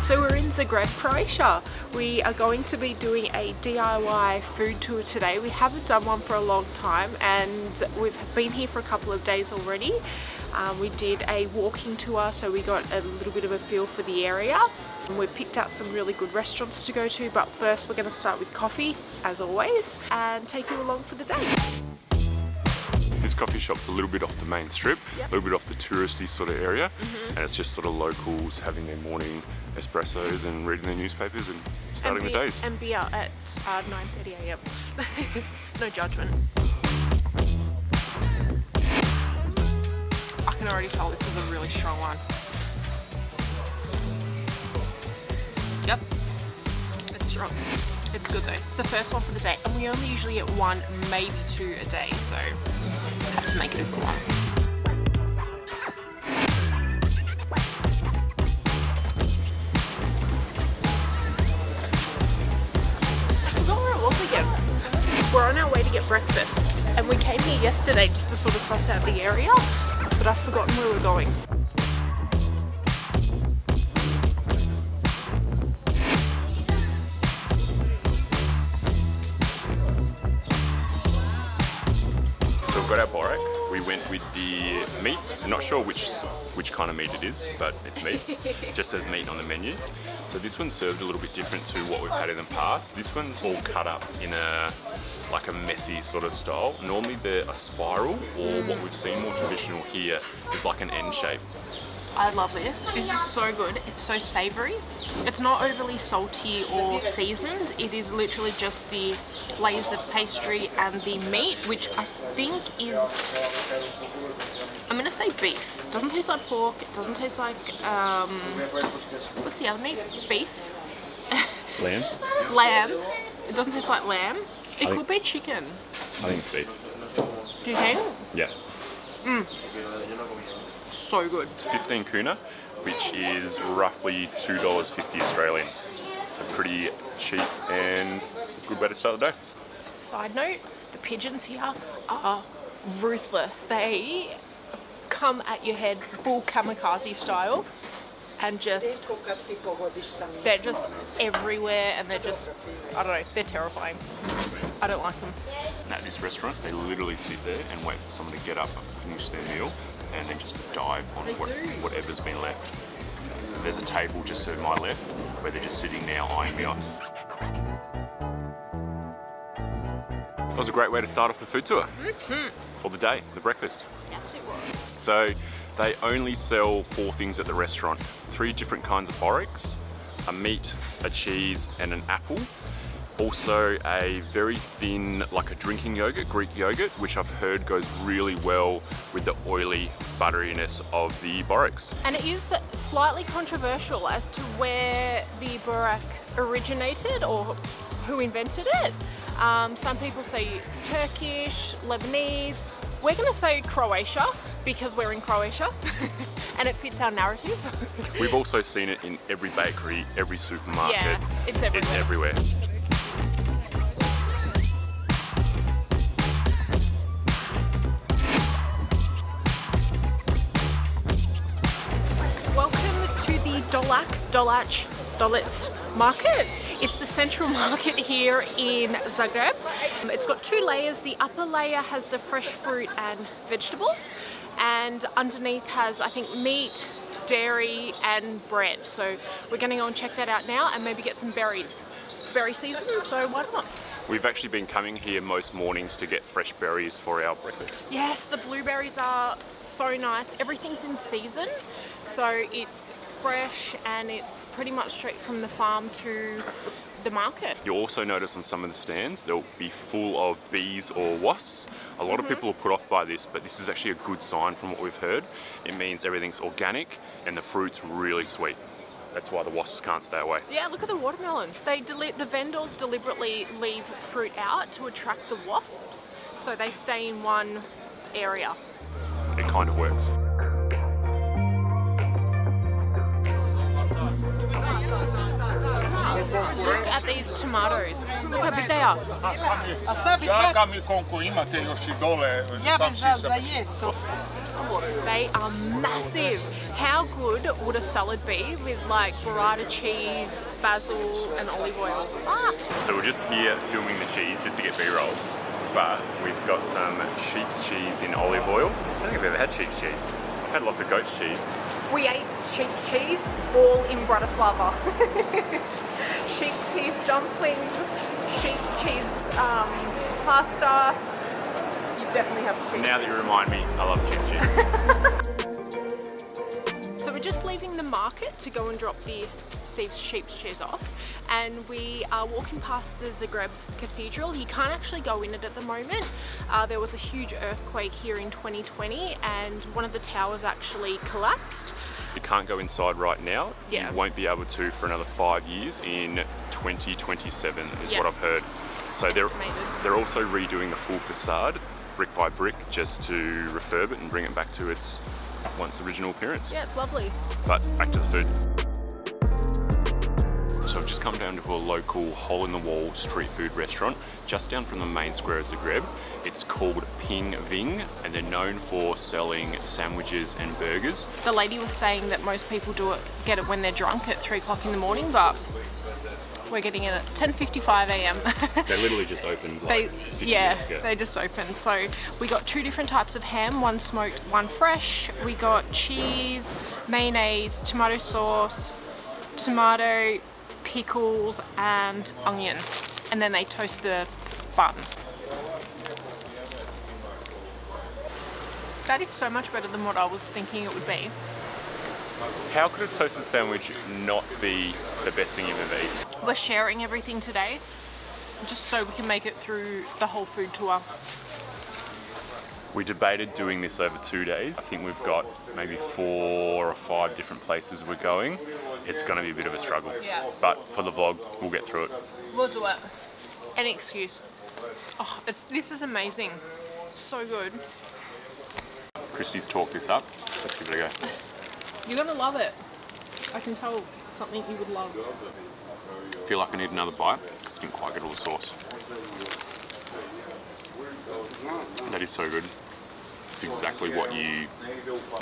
So we're in Zagreb, Croatia. We are going to be doing a DIY food tour today. We haven't done one for a long time and we've been here for a couple of days already. We did a walking tour, so we got a little bit of a feel for the area. We've picked out some really good restaurants to go to, but first we're going to start with coffee, as always, and take you along for the day. This coffee shop's a little bit off the main strip, a little bit off the touristy sort of area, and it's just sort of locals having their morning espressos and reading their newspapers and starting the days. And beer at 9:30 AM. No judgment. I can already tell this is a really strong one. Yep, it's strong. It's good though. The first one for the day, and we only usually get one, maybe two a day, so I have to make it a good one. I forgot where it was again. We're on our way to get breakfast, and we came here yesterday just to sort of suss out the area, but I've forgotten where we're going. We've got our Burek. We went with the meat. I'm not sure which kind of meat it is, but it's meat. It just says meat on the menu. So this one's served a little bit different to what we've had in the past. This one's all cut up in like a messy sort of style. Normally they're a spiral, or what we've seen more traditional here is like an N shape. I love this. This is so good. It's so savoury. It's not overly salty or seasoned. It is literally just the layers of pastry and the meat, which I think is, I'm gonna say beef. It doesn't taste like pork. It doesn't taste like, what's the other meat? Beef? Lamb? Lamb. It doesn't taste like lamb. It could be chicken. I think it's beef. Do you think? Yeah. So good. It's 15 kuna, which is roughly $2.50 Australian. So pretty cheap and good way to start the day. Side note, the pigeons here are ruthless. They come at your head full kamikaze style and they're just everywhere, and they're just, I don't know, they're terrifying. I don't like them. At this restaurant, they literally sit there and wait for someone to get up and finish their meal, and then just dive on whatever's been left. There's a table just to my left where they're just sitting now eyeing me off. That was a great way to start off the food tour for the day, the breakfast. Yes, it was. So they only sell 4 things at the restaurant. 3 different kinds of Bureks, a meat, a cheese and an apple. Also a very thin, like a drinking yogurt, Greek yogurt, which I've heard goes really well with the oily butteriness of the Bureks. And it is slightly controversial as to where the Burek originated or who invented it. Some people say it's Turkish, Lebanese. We're going to say Croatia because we're in Croatia and it fits our narrative. We've also seen it in every bakery, every supermarket. Yeah, it's everywhere. It's everywhere. Welcome to the Dolec market. It's the central market here in Zagreb. It's got 2 layers. The upper layer has the fresh fruit and vegetables, and underneath has, I think, meat, dairy and bread. So we're going to go and check that out now and maybe get some berries. It's berry season, so why not? We've actually been coming here most mornings to get fresh berries for our breakfast. Yes, the blueberries are so nice. Everything's in season, so it's fresh and it's pretty much straight from the farm to the market. You'll also notice on some of the stands they'll be full of bees or wasps. A lot of people are put off by this, but this is actually a good sign from what we've heard. It means everything's organic and the fruit's really sweet. That's why the wasps can't stay away. Yeah, look at the watermelon. The vendors deliberately leave fruit out to attract the wasps, so they stay in one area. It kind of works. Look at these tomatoes. Look how big they are. They are massive. How good would a salad be with like burrata cheese, basil and olive oil? So we're just here filming the cheese just to get B-roll, but we've got some sheep's cheese in olive oil. I don't think I've ever had sheep's cheese. I've had lots of goat's cheese. We ate sheep's cheese all in Bratislava. Sheep's cheese dumplings, sheep's cheese pasta. You definitely have sheep's Now that you remind me, I love sheep's cheese. So we're just leaving the market to go and drop the sheep's cheese off, and we are walking past the Zagreb Cathedral. You can't actually go in it at the moment. There was a huge earthquake here in 2020 and one of the towers actually collapsed. You can't go inside right now. Yeah. You won't be able to for another 5 years in 2027 is what I've heard. So they're also redoing the full facade brick by brick just to refurb it and bring it back to its once original appearance. Yeah, it's lovely. But back to the food. So I've just come down to a local hole-in-the-wall street food restaurant just down from the main square of Zagreb. It's called Ping Ving and they're known for selling sandwiches and burgers. The lady was saying that most people get it when they're drunk at 3 o'clock in the morning, but we're getting it at 10:55 a.m. They literally just opened like 50 minutes ago. They just opened. So we got 2 different types of ham, one smoked, one fresh. We got cheese, mayonnaise, tomato sauce, tomato, pickles and onion, and then they toast the bun. That is so much better than what I was thinking it would be. How could a toasted sandwich not be the best thing you've ever eaten? We're sharing everything today just so we can make it through the whole food tour. We debated doing this over 2 days. I think we've got maybe 4 or 5 different places we're going. It's going to be a bit of a struggle. Yeah. But for the vlog, we'll get through it. We'll do it. Any excuse. Oh, this is amazing. So good. Christy's talked this up. Let's give it a go. You're going to love it. I can tell something you would love. I feel like I need another bite because I didn't quite get all the sauce. That is so good. It's exactly what you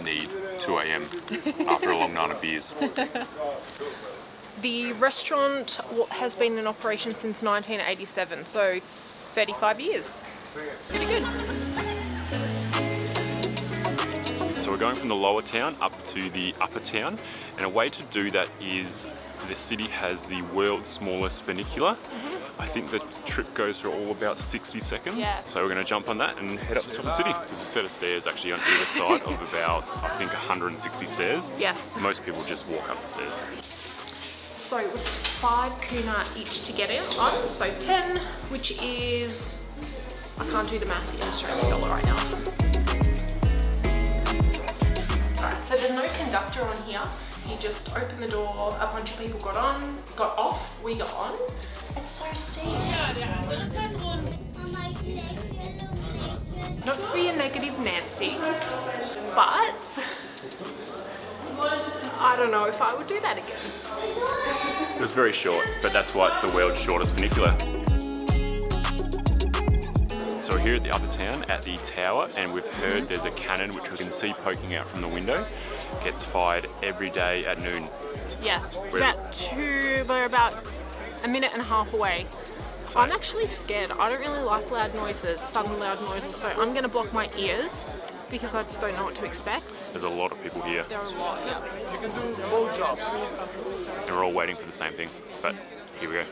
need 2 a.m. after a long night of beers. The restaurant has been in operation since 1987, so 35 years. Pretty good. So we're going from the lower town up to the upper town, and a way to do that is the city has the world's smallest funicular. I think the trip goes for all about 60 seconds. Yeah. So we're going to jump on that and head up the top of the city. There's a set of stairs actually on either side of about, I think, 160 stairs. Yes. Most people just walk up the stairs. So it was 5 kuna each to get in on, so 10, which is, I can't do the math in Australian dollar right now. Alright, so there's no conductor on here. He just opened the door, a bunch of people got off, we got on. It's so steep. Not to be a negative Nancy, but I don't know if I would do that again. It was very short, but that's why it's the world's shortest funicular. So we're here at the upper town at the tower, and we've heard there's a cannon which we can see poking out from the window. Gets fired every day at noon. Yes, we're about a minute and a half away. So I'm actually scared. I don't really like loud noises, sudden loud noises, so I'm gonna block my ears because I just don't know what to expect. There's a lot of people here. There are a lot, yeah. You can do both jobs. And we're all waiting for the same thing, but here we go.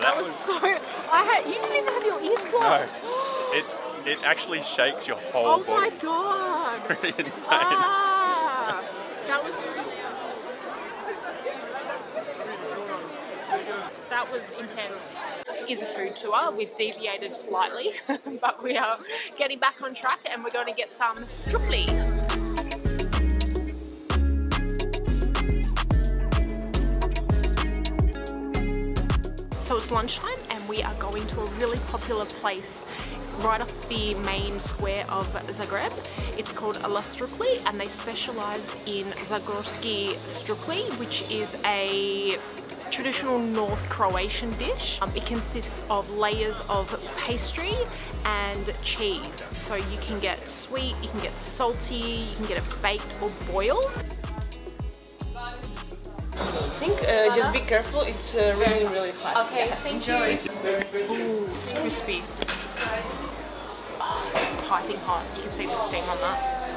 That was so... you didn't even have your ears blocked. No, it actually shakes your whole body. Oh my god. It's pretty insane. Ah, that was intense. This is a food tour. We've deviated slightly, but we are getting back on track and we're going to get some strukli. So it's lunchtime and we are going to a really popular place right off the main square of Zagreb. It's called Strukli and they specialise in zagorski strukli, which is a traditional North Croatian dish. It consists of layers of pastry and cheese. So you can get sweet, you can get salty, you can get it baked or boiled. I think just be careful, it's really, really hot. Okay, thank you. Ooh, it's crispy. Oh, piping hot. You can see the steam on that.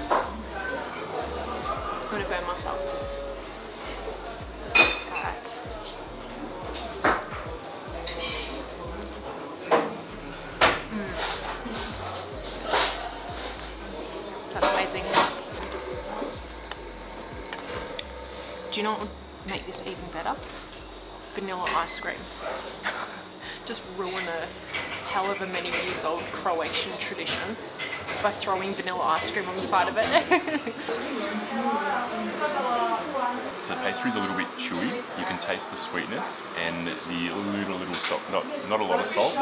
I'm gonna burn myself. Alright. That's amazing. Do you know what would make this even better? Vanilla ice cream. Just ruin a however many years old Croatian tradition by throwing vanilla ice cream on the side of it. So the pastry's a little bit chewy. You can taste the sweetness and the little salt. Not a lot of salt,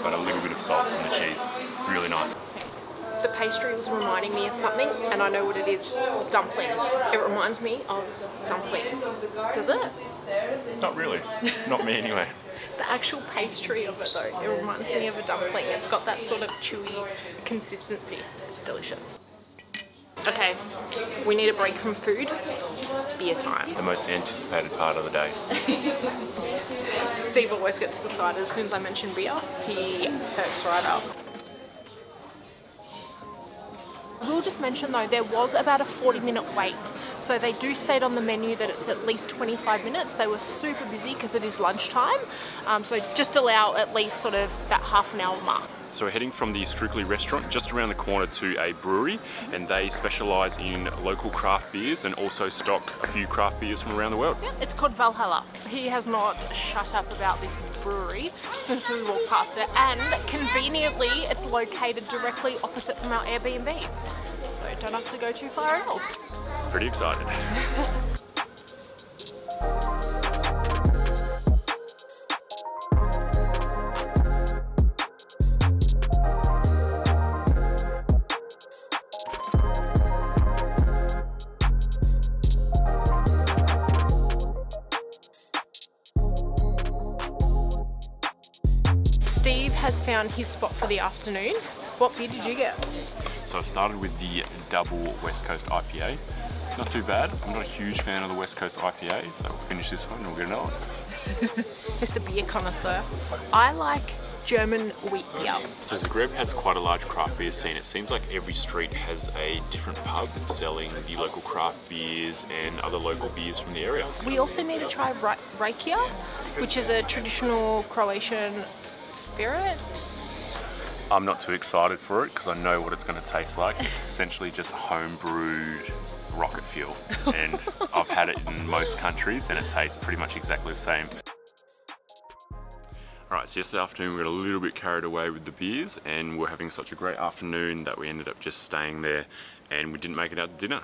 but a little bit of salt on the cheese. Really nice. The pastry was reminding me of something, and I know what it is. Dumplings. It reminds me of dumplings. Does it? Not really. Not me anyway. The actual pastry of it though, it reminds me of a dumpling. It's got that sort of chewy consistency. It's delicious. Okay, we need a break from food. Beer time. The most anticipated part of the day. Steve always gets excited as soon as I mention beer. He perks right up. We'll just mention though, there was about a 40-minute wait. So they do state on the menu that it's at least 25 minutes. They were super busy because it is lunchtime. So just allow at least sort of that half an hour mark. So we're heading from the Strukli restaurant just around the corner to a brewery, and they specialise in local craft beers and also stock a few craft beers from around the world. Yeah, it's called Valhalla. He has not shut up about this brewery since we walked past it, and conveniently it's located directly opposite from our Airbnb. So don't have to go too far at all. Pretty excited. Steve has found his spot for the afternoon. What beer did you get? So I started with the double West Coast IPA. Not too bad. I'm not a huge fan of the West Coast IPA, so we'll finish this one and we'll get another one. Mr. Beer Connoisseur. I like German wheat beer. So Zagreb has quite a large craft beer scene. It seems like every street has a different pub selling the local craft beers and other local beers from the area. We also need to try Rakia, which is a traditional Croatian spirit. I'm not too excited for it because I know what it's going to taste like. It's essentially just home-brewed rocket fuel, and I've had it in most countries and it tastes pretty much exactly the same. Alright, so yesterday afternoon we got a little bit carried away with the beers, and we're having such a great afternoon that we ended up just staying there and we didn't make it out to dinner.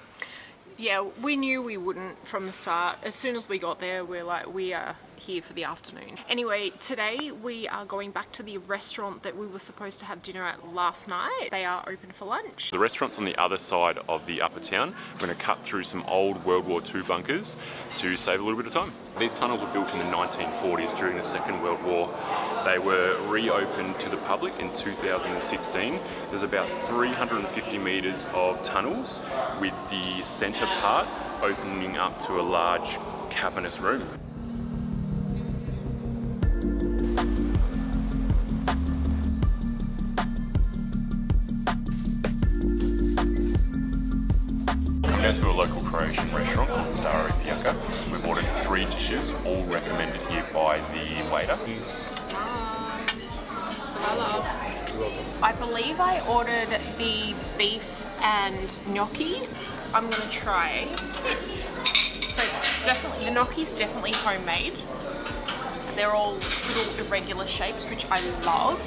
Yeah, we knew we wouldn't from the start. As soon as we got there, we're like, we are here for the afternoon. Anyway, today we are going back to the restaurant that we were supposed to have dinner at last night. They are open for lunch. The restaurant's on the other side of the upper town. We're going to cut through some old World War II bunkers to save a little bit of time. These tunnels were built in the 1940s during the Second World War. They were reopened to the public in 2016. There's about 350 metres of tunnels, with the centre part opening up to a large cavernous room. We go to a local Croatian restaurant called Stara Fijaka. We've ordered 3 dishes, all recommended here by the waiter. Hello. I believe I ordered the beef and gnocchi. I'm gonna try this. So it's definitely, the gnocchi's definitely homemade. They're all little irregular shapes, which I love.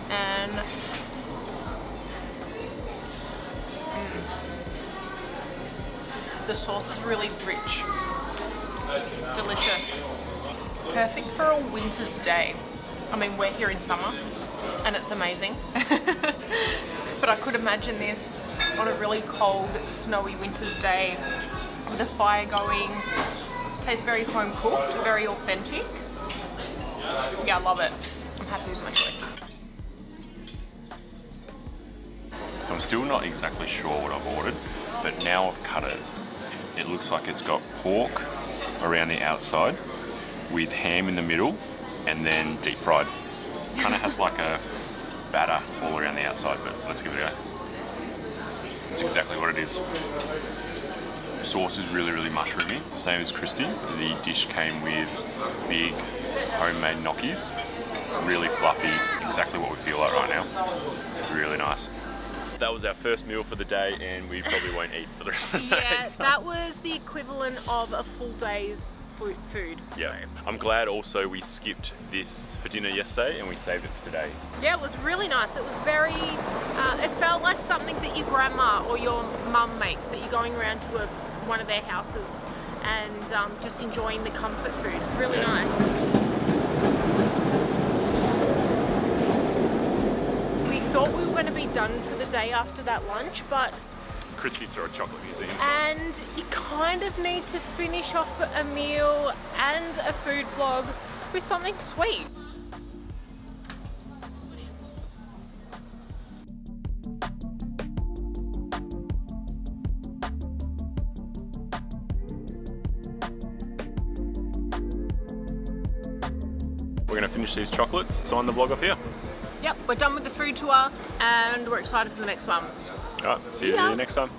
And the sauce is really rich, delicious, perfect for a winter's day. I mean, we're here in summer and it's amazing, but I could imagine this on a really cold, snowy winter's day with a fire going, Tastes very home cooked, very authentic. Yeah, I love it. I'm happy with my choice. So I'm still not exactly sure what I've ordered, but now I've cut it. It looks like it's got pork around the outside with ham in the middle and then deep fried. Kind of has like a batter all around the outside, but let's give it a go. That's exactly what it is. Sauce is really, really mushroomy. Same as Christy. The dish came with big homemade gnocchis. Really fluffy, exactly what we feel like right now. Really nice. That was our first meal for the day and we probably won't eat for the rest of the day. Yeah, that was the equivalent of a full day's food. Yeah, I'm glad also we skipped this for dinner yesterday and we saved it for today. Yeah, it was really nice. It was very, it felt like something that your grandma or your mum makes, that you're going around to one of their houses and just enjoying the comfort food. Really nice. We thought we were going to be done for the day after that lunch, but Christy saw a chocolate museum. And you kind of need to finish off a meal and a food vlog with something sweet. We're going to finish these chocolates, sign the vlog off here. Yep, we're done with the food tour and we're excited for the next one. Alright, see you next time.